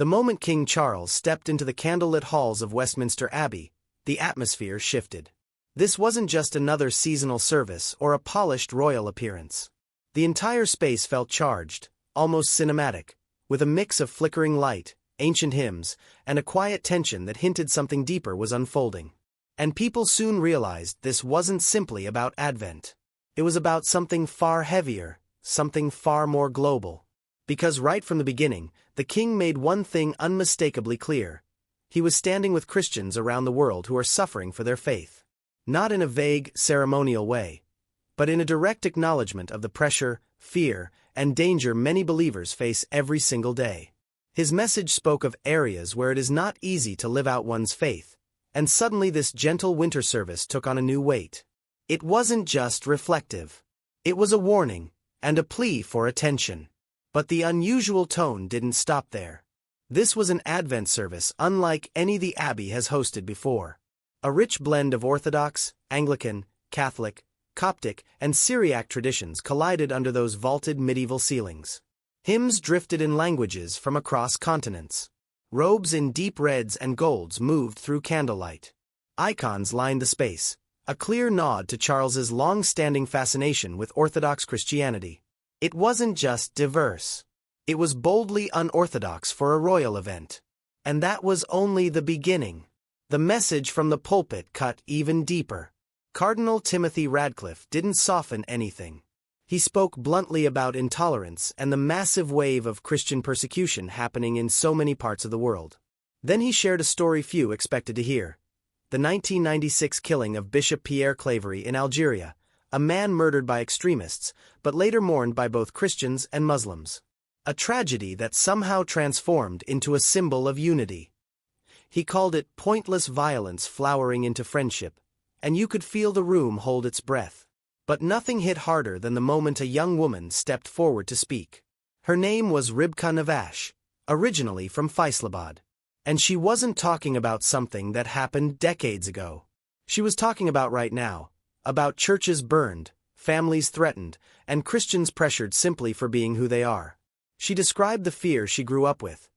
The moment King Charles stepped into the candlelit halls of Westminster Abbey, the atmosphere shifted. This wasn't just another seasonal service or a polished royal appearance. The entire space felt charged, almost cinematic, with a mix of flickering light, ancient hymns, and a quiet tension that hinted something deeper was unfolding. And people soon realized this wasn't simply about Advent. It was about something far heavier, something far more global. Because right from the beginning, the king made one thing unmistakably clear. He was standing with Christians around the world who are suffering for their faith. Not in a vague, ceremonial way, but in a direct acknowledgement of the pressure, fear, and danger many believers face every single day. His message spoke of areas where it is not easy to live out one's faith, and suddenly this gentle winter service took on a new weight. It wasn't just reflective. It was a warning, and a plea for attention. But the unusual tone didn't stop there. This was an Advent service unlike any the Abbey has hosted before. A rich blend of Orthodox, Anglican, Catholic, Coptic, and Syriac traditions collided under those vaulted medieval ceilings. Hymns drifted in languages from across continents. Robes in deep reds and golds moved through candlelight. Icons lined the space, a clear nod to Charles's long-standing fascination with Orthodox Christianity. It wasn't just diverse. It was boldly unorthodox for a royal event. And that was only the beginning. The message from the pulpit cut even deeper. Cardinal Timothy Radcliffe didn't soften anything. He spoke bluntly about intolerance and the massive wave of Christian persecution happening in so many parts of the world. Then he shared a story few expected to hear. The 1996 killing of Bishop Pierre Claverie in Algeria, a man murdered by extremists, but later mourned by both Christians and Muslims. A tragedy that somehow transformed into a symbol of unity. He called it pointless violence flowering into friendship, and you could feel the room hold its breath. But nothing hit harder than the moment a young woman stepped forward to speak. Her name was Ribka Navash, originally from Faisalabad. And she wasn't talking about something that happened decades ago. She was talking about right now, about churches burned, families threatened, and Christians pressured simply for being who they are. She described the fear she grew up with,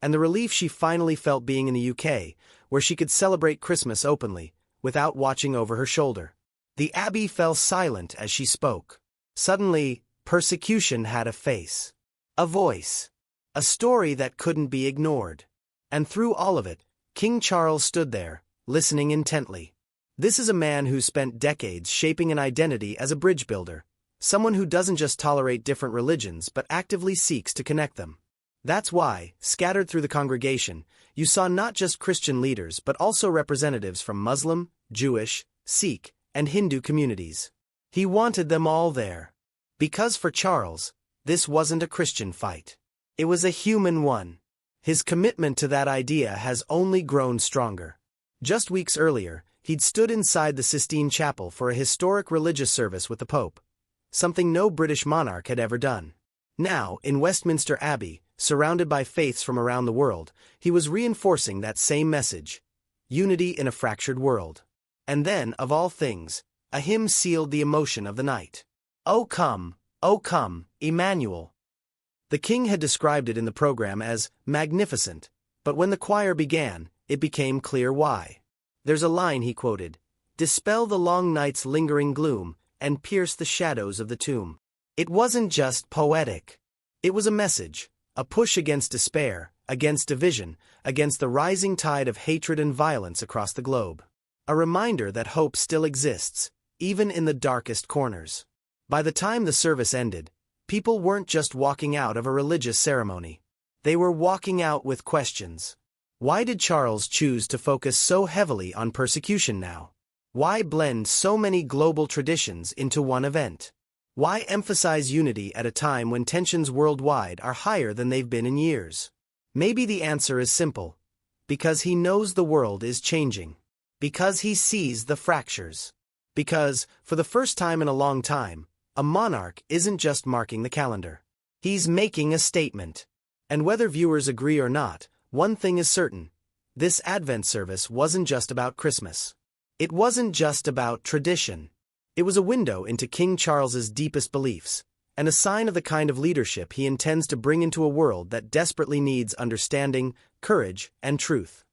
and the relief she finally felt being in the UK, where she could celebrate Christmas openly, without watching over her shoulder. The Abbey fell silent as she spoke. Suddenly, persecution had a face, a voice, a story that couldn't be ignored. And through all of it, King Charles stood there, listening intently. This is a man who spent decades shaping an identity as a bridge builder, someone who doesn't just tolerate different religions but actively seeks to connect them. That's why, scattered through the congregation, you saw not just Christian leaders but also representatives from Muslim, Jewish, Sikh, and Hindu communities. He wanted them all there. Because for Charles, this wasn't a Christian fight. It was a human one. His commitment to that idea has only grown stronger. Just weeks earlier, he'd stood inside the Sistine Chapel for a historic religious service with the Pope, something no British monarch had ever done. Now, in Westminster Abbey, surrounded by faiths from around the world, he was reinforcing that same message: unity in a fractured world. And then, of all things, a hymn sealed the emotion of the night. O come, Emmanuel. The king had described it in the program as magnificent, but when the choir began, it became clear why. There's a line he quoted: "Dispel the long night's lingering gloom, and pierce the shadows of the tomb." It wasn't just poetic. It was a message, a push against despair, against division, against the rising tide of hatred and violence across the globe. A reminder that hope still exists, even in the darkest corners. By the time the service ended, people weren't just walking out of a religious ceremony. They were walking out with questions. Why did Charles choose to focus so heavily on persecution now? Why blend so many global traditions into one event? Why emphasize unity at a time when tensions worldwide are higher than they've been in years? Maybe the answer is simple. Because he knows the world is changing. Because he sees the fractures. Because, for the first time in a long time, a monarch isn't just marking the calendar. He's making a statement. And whether viewers agree or not, one thing is certain. This Advent service wasn't just about Christmas. It wasn't just about tradition. It was a window into King Charles's deepest beliefs, and a sign of the kind of leadership he intends to bring into a world that desperately needs understanding, courage, and truth.